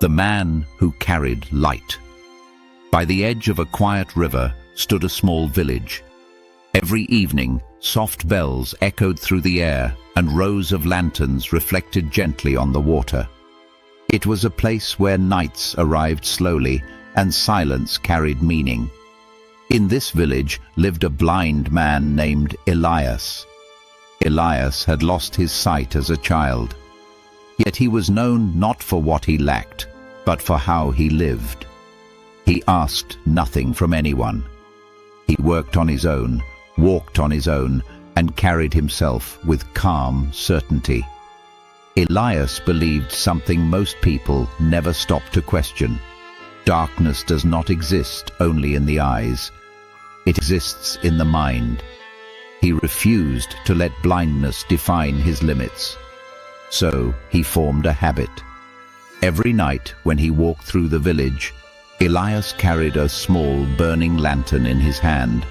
The man who carried light. By the edge of a quiet river stood a small village. Every evening, soft bells echoed through the air and rows of lanterns reflected gently on the water. It was a place where nights arrived slowly and silence carried meaning. In this village lived a blind man named Elias. Elias had lost his sight as a child. Yet he was known not for what he lacked, but for how he lived. He asked nothing from anyone. He worked on his own, walked on his own, and carried himself with calm certainty. Elias believed something most people never stop to question. Darkness does not exist only in the eyes. It exists in the mind. He refused to let blindness define his limits. So he formed a habit. Every night when he walked through the village, Elias carried a small burning lantern in his hand.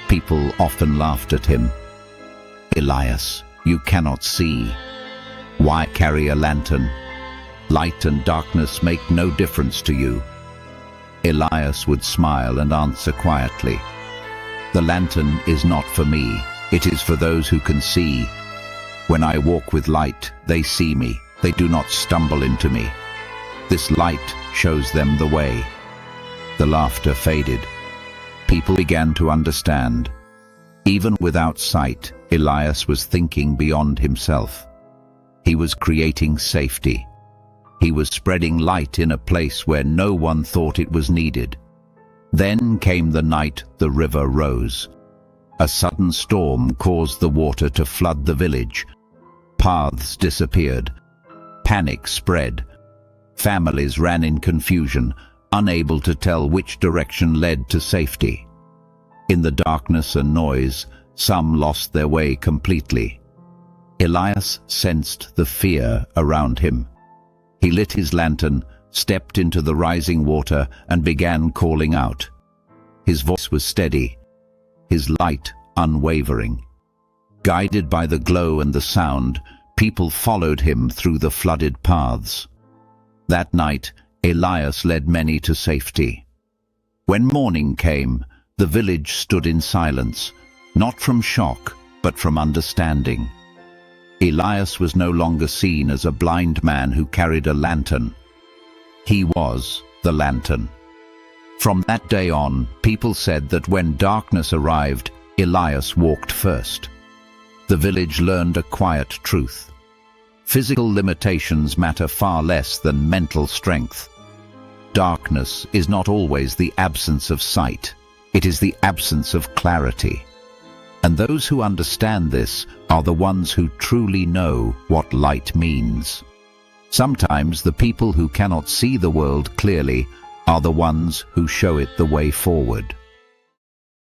People often laughed at him. "Elias, you cannot see. Why carry a lantern? Light and darkness make no difference to you." Elias would smile and answer quietly, "The lantern is not for me. It is for those who can see. When I walk with light, they see me. They do not stumble into me. This light shows them the way." The laughter faded. People began to understand. Even without sight, Elias was thinking beyond himself. He was creating safety. He was spreading light in a place where no one thought it was needed. Then came the night the river rose. A sudden storm caused the water to flood the village. Paths disappeared. Panic spread. Families ran in confusion, unable to tell which direction led to safety. In the darkness and noise, some lost their way completely. Elias sensed the fear around him. He lit his lantern, stepped into the rising water, and began calling out. His voice was steady, his light unwavering. Guided by the glow and the sound, people followed him through the flooded paths. That night, Elias led many to safety. When morning came, the village stood in silence, not from shock, but from understanding. Elias was no longer seen as a blind man who carried a lantern. He was the lantern. From that day on, people said that when darkness arrived, Elias walked first. The village learned a quiet truth. Physical limitations matter far less than mental strength. Darkness is not always the absence of sight. It is the absence of clarity. And those who understand this are the ones who truly know what light means. Sometimes the people who cannot see the world clearly are the ones who show it the way forward.